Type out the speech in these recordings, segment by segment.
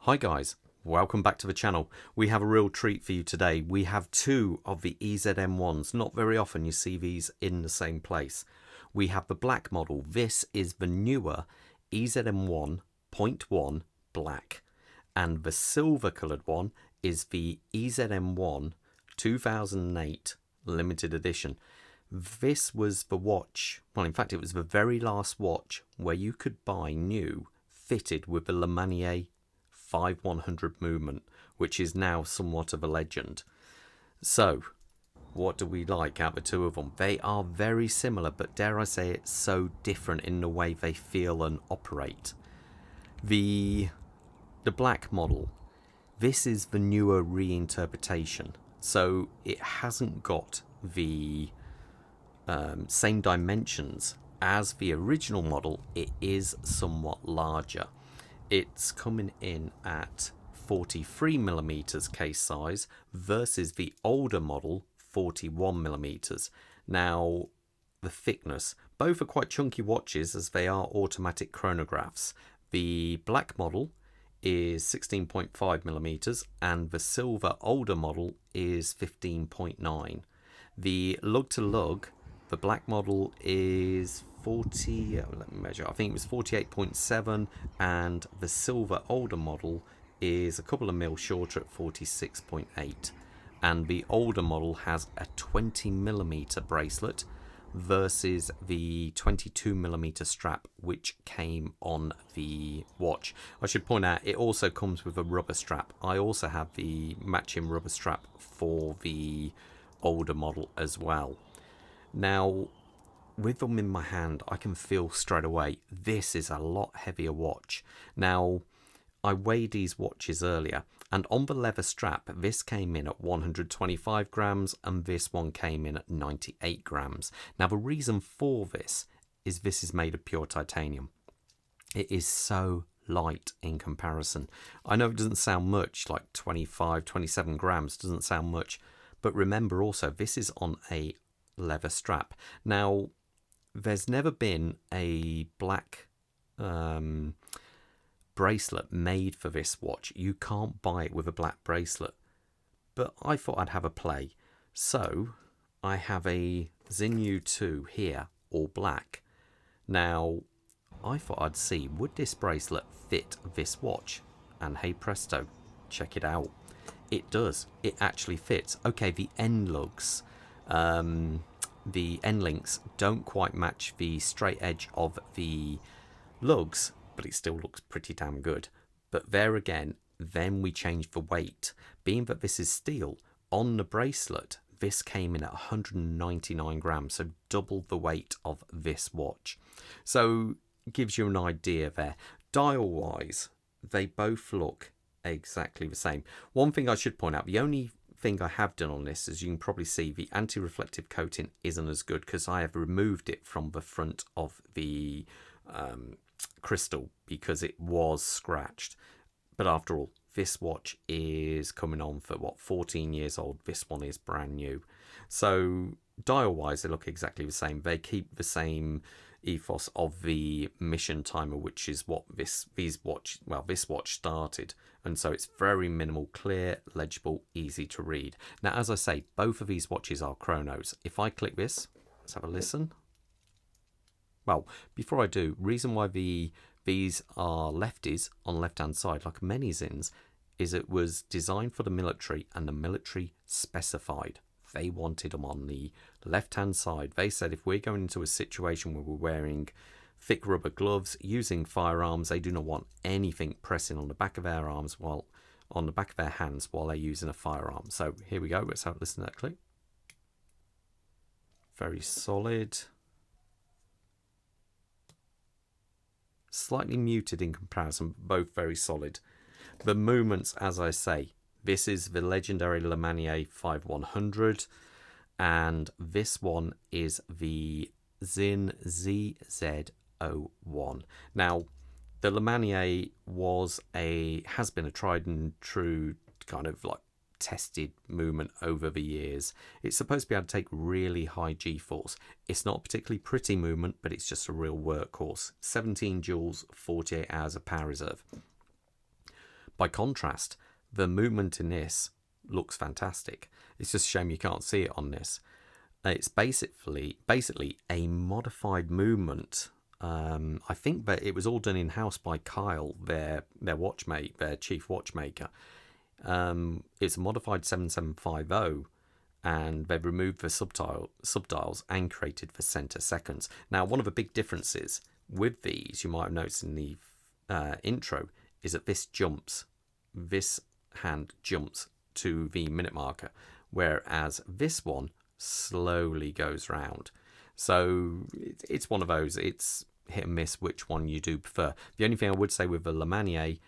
Hi guys, welcome back to the channel. We have a real treat for you today. We have two of the EZM1s. Not very often you see these in the same place. We have the black model. This is the newer EZM1.1 black. And the silver coloured one is the EZM1 2008 limited edition. This was the watch, well in fact it was the very last watch where you could buy new fitted with the Le Manier 5100 movement, which is now somewhat of a legend. So what do we like out of the two of them? They are very similar, but dare I say it, so different in the way they feel and operate. The black model, this is the newer reinterpretation, so it hasn't got the same dimensions as the original model. It is somewhat larger. It's coming in at 43mm case size versus the older model 41mm. Now the thickness, both are quite chunky watches as they are automatic chronographs. The black model is 16.5mm and the silver older model is 15.9. The lug to lug, the black model is 40, let me measure, I think it was 48.7, and the silver older model is a couple of mil shorter at 46.8. And the older model has a 20mm bracelet versus the 22mm strap which came on the watch. I should point out it also comes with a rubber strap. I also have the matching rubber strap for the older model as well. Now with them in my hand I can feel straight away this is a lot heavier watch. Now I weighed these watches earlier and on the leather strap this came in at 125 grams and this one came in at 98 grams. Now the reason for this is made of pure titanium. It is so light in comparison. I know it doesn't sound much, like 27 grams doesn't sound much, but remember also this is on a leather strap. Now there's never been a black bracelet made for this watch. You can't buy it with a black bracelet, but I thought I'd have a play, so I have a SInn U2 here, all black. Now I thought I'd see would this bracelet fit this watch, and hey presto, check it out, it does. It actually fits. Okay, the end lugs, the end links don't quite match the straight edge of the lugs, but it still looks pretty damn good. But there again, then we change the weight. Being that this is steel, on the bracelet this came in at 199 grams, so double the weight of this watch. So gives you an idea there. Dial wise they both look exactly the same. One thing I should point out, the only thing I have done on this, as you can probably see, the anti-reflective coating isn't as good because I have removed it from the front of the crystal because it was scratched. But after all, this watch is coming on for what, 14 years old. This one is brand new. So dial wise they look exactly the same. They keep the same ethos of the mission timer, which is what this watch started, and so it's very minimal, clear, legible, easy to read. Now as I say, both of these watches are chronos. If I click this, let's have a listen. Well, before I do, reason why these are lefties on left hand side like many SInns is it was designed for the military and the military specified they wanted them on the left hand side. They said if we're going into a situation where we're wearing thick rubber gloves, using firearms, they do not want anything pressing on the back of their arms while on the back of their hands while they're using a firearm. So here we go, let's have a listen to that clip. Very solid. Slightly muted in comparison, but both very solid. The movements, as I say, this is the legendary Le Manier 5100 and this one is the SInn EZM1. Now the Le Manier has been a tried and true kind of like tested movement over the years. It's supposed to be able to take really high G-force. It's not a particularly pretty movement, but it's just a real workhorse. 17 joules, 48 hours of power reserve. By contrast, the movement in this looks fantastic. It's just a shame you can't see it on this. It's basically a modified movement. I think that it was all done in-house by Kyle, their watchmate, their chief watchmaker. It's a modified 7750, and they've removed the subdials and created the center seconds. Now, one of the big differences with these, you might have noticed in the intro, is that this hand jumps to the minute marker, whereas this one slowly goes round. So it's one of those, it's hit and miss which one you do prefer. The only thing I would say with the Lemanier,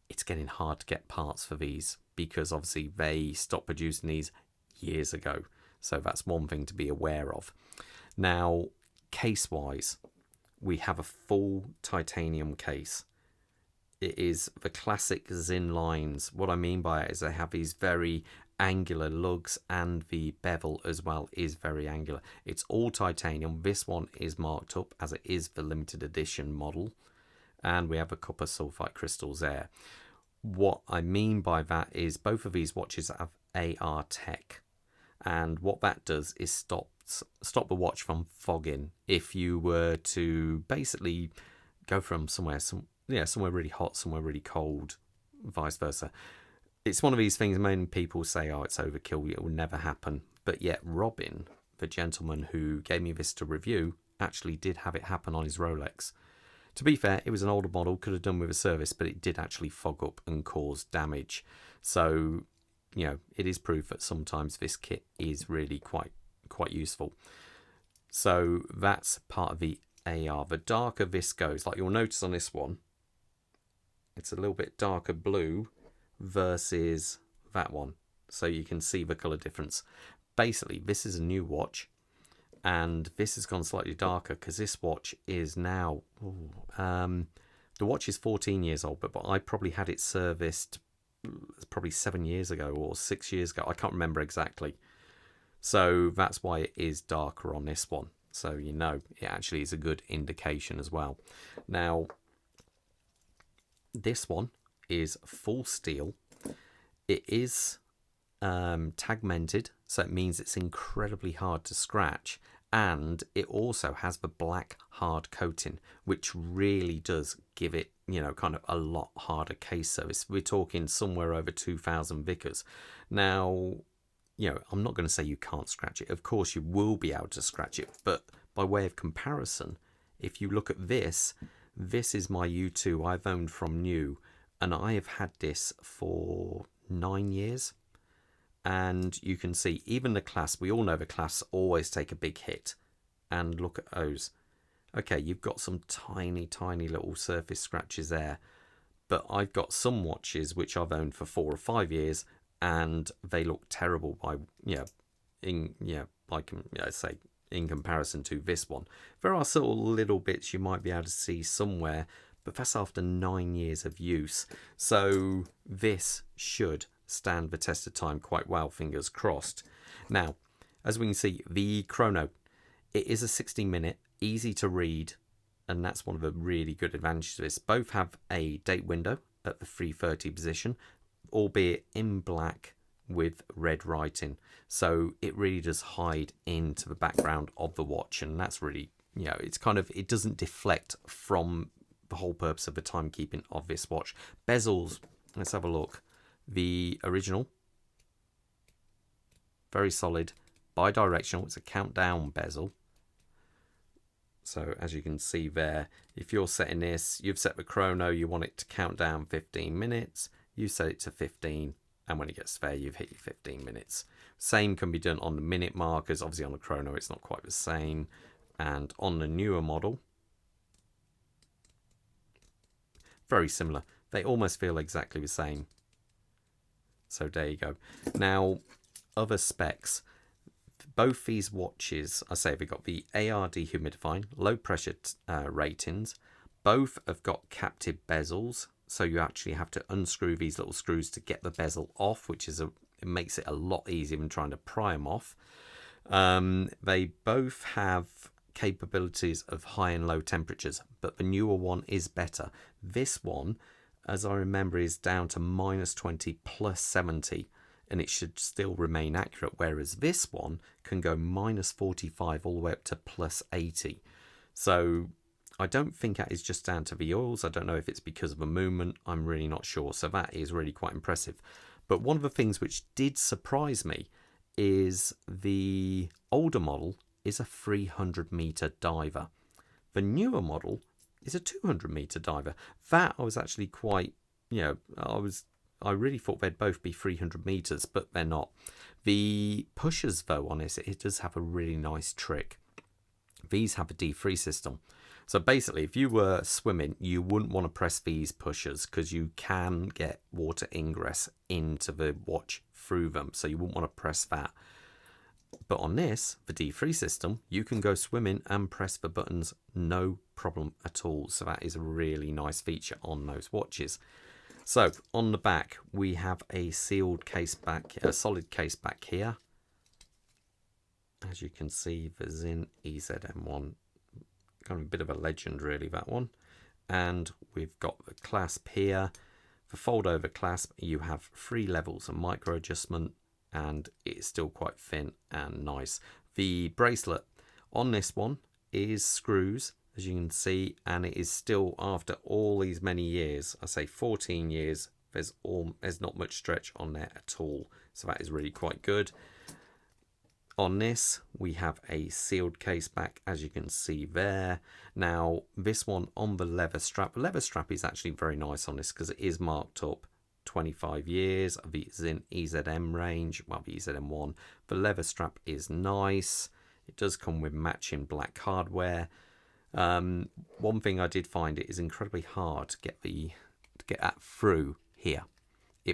it's getting hard to get parts for these because obviously they stopped producing these years ago. So that's one thing to be aware of. Now, case-wise, we have a full titanium case. It is the classic SInn lines. What I mean by it is they have these very angular lugs, and the bevel as well is very angular. It's all titanium. This one is marked up as it is the limited edition model, and we have a copper sulfite crystals there. What I mean by that is both of these watches have AR tech, and what that does is stop the watch from fogging. If you were to basically go from somewhere really hot, somewhere really cold, vice versa. It's one of these things many people say, oh, it's overkill, it will never happen. But yet Robin, the gentleman who gave me this to review, actually did have it happen on his Rolex. To be fair, it was an older model, could have done with a service, but it did actually fog up and cause damage. So, you know, it is proof that sometimes this kit is really quite useful. So that's part of the AR. The darker this goes, like you'll notice on this one, it's a little bit darker blue versus that one, so you can see the color difference. Basically, this is a new watch, and this has gone slightly darker because this watch is now the watch is 14 years old, but I probably had it serviced probably 7 years ago or 6 years ago. I can't remember exactly, so that's why it is darker on this one. So you know, it actually is a good indication as well. Now, this one is full steel. It is tagmented, so it means it's incredibly hard to scratch, and it also has the black hard coating, which really does give it, you know, kind of a lot harder case service. We're talking somewhere over 2,000 Vickers. Now, you know, I'm not going to say you can't scratch it. Of course you will be able to scratch it, but by way of comparison, if you look at this is my U2 I've owned from new, and I have had this for 9 years. And you can see even the clasp, we all know the clasps always take a big hit. And look at those. Okay, you've got some tiny little surface scratches there. But I've got some watches which I've owned for 4 or 5 years, and they look terrible in comparison to this one. There are sort of little bits you might be able to see somewhere, but that's after 9 years of use. So this should stand the test of time quite well, fingers crossed. Now, as we can see, the chrono, it is a 60-minute, easy to read, and that's one of the really good advantages of this. Both have a date window at the 3:30 position, albeit in black with red writing, so it really does hide into the background of the watch, and that's really, you know, it's kind of, it doesn't deflect from the whole purpose of the timekeeping of this watch. Bezels, let's have a look. The original, very solid, bi-directional. It's a countdown bezel. So as you can see there, if you're setting this, you've set the chrono, you want it to count down 15 minutes, you set it to 15, and when it gets there, you've hit your 15 minutes. Same can be done on the minute markers. Obviously on the chrono, it's not quite the same. And on the newer model, very similar. They almost feel exactly the same. So there you go. Now, other specs. Both these watches, I say, they've got the AR dehumidifying, low pressure ratings. Both have got captive bezels, so you actually have to unscrew these little screws to get the bezel off, which is it makes it a lot easier than trying to pry them off. They both have capabilities of high and low temperatures, but the newer one is better. This one as I remember, is down to -20 plus 70, and it should still remain accurate, whereas this one can go -45 all the way up to plus 80. So I don't think that is just down to the oils. I don't know if it's because of a movement. I'm really not sure. So that is really quite impressive. But one of the things which did surprise me is the older model is a 300-meter diver. The newer model is a 200-meter diver. That I was actually quite, I really thought they'd both be 300 meters, but they're not. The pushers, though, on this, it does have a really nice trick. These have a D3 system. So basically, if you were swimming, you wouldn't want to press these pushers because you can get water ingress into the watch through them. So you wouldn't want to press that. But on this, the D3 system, you can go swimming and press the buttons no problem at all. So that is a really nice feature on those watches. So on the back, we have a sealed case back, a solid case back here. As you can see, the SInn EZM1, kind of a bit of a legend really, that one. And we've got the clasp here. The fold over clasp, you have 3 levels of micro adjustment, and it's still quite thin and nice. The bracelet on this one is screws, as you can see, and it is still, after all these many years, I say 14 years, there's not much stretch on there at all. So that is really quite good. On this, we have a sealed case back, as you can see there. Now, this one on the leather strap. The leather strap is actually very nice on this because it is marked up 25 years of the SInn EZM range, well, the EZM1. The leather strap is nice. It does come with matching black hardware. One thing I did find, it is incredibly hard to get that through here.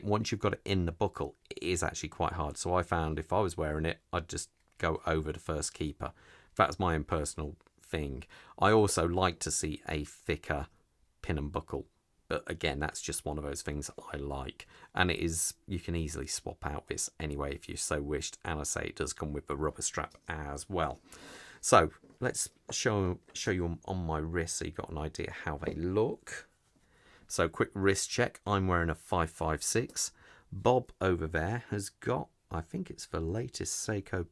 Once you've got it in the buckle, it is actually quite hard. So I found if I was wearing it, I'd just go over the first keeper. That's my own personal thing. I also like to see a thicker pin and buckle. But again, that's just one of those things I like. And it is, you can easily swap out this anyway if you so wished. And I say it does come with the rubber strap as well. So let's show you on my wrist so you've got an idea how they look. So quick wrist check. I'm wearing a 556. Bob over there has got, I think it's the latest Seiko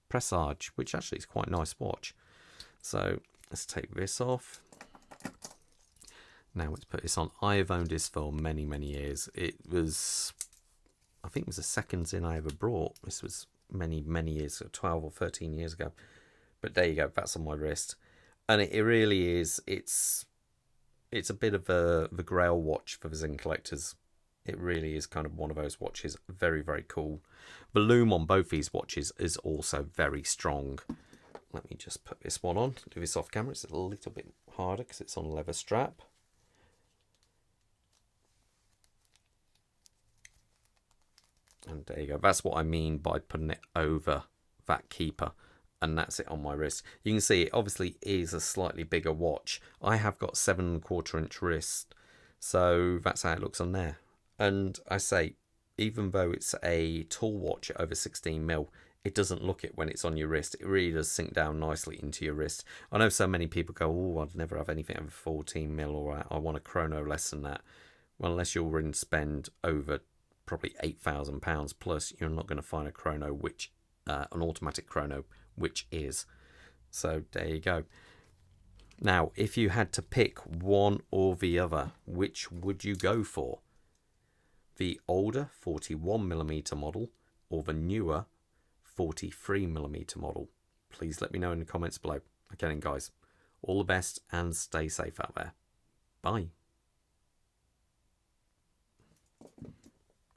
Presage, which actually is quite a nice watch. So let's take this off. Now let's put this on. I have owned this for many, many years. It was, I think it was the second SInn I ever brought. This was many, many years, 12 or 13 years ago. But there you go, that's on my wrist. And it really is, it's a bit of the grail watch for the SInn collectors. It really is kind of one of those watches. Very, very cool. The loom on both these watches is also very strong. Let me just put this one on. Do this off camera. It's a little bit harder because it's on a leather strap. And there you go. That's what I mean by putting it over that keeper. And that's it on my wrist. You can see it obviously is a slightly bigger watch. I have got 7¼ inch wrist, so that's how it looks on there. And I say, even though it's a tall watch at over 16mm, it doesn't look it when it's on your wrist. It really does sink down nicely into your wrist. I know so many people go, oh, I'd never have anything over 14mm, or I want a chrono less than that. Well, unless you're willing to spend over probably £8,000 plus, you're not going to find a chrono which an automatic chrono which is. So there you go. Now, if you had to pick one or the other, which would you go for? The older 41mm model or the newer 43mm model? Please let me know in the comments below. Okay then guys, all the best and stay safe out there. Bye.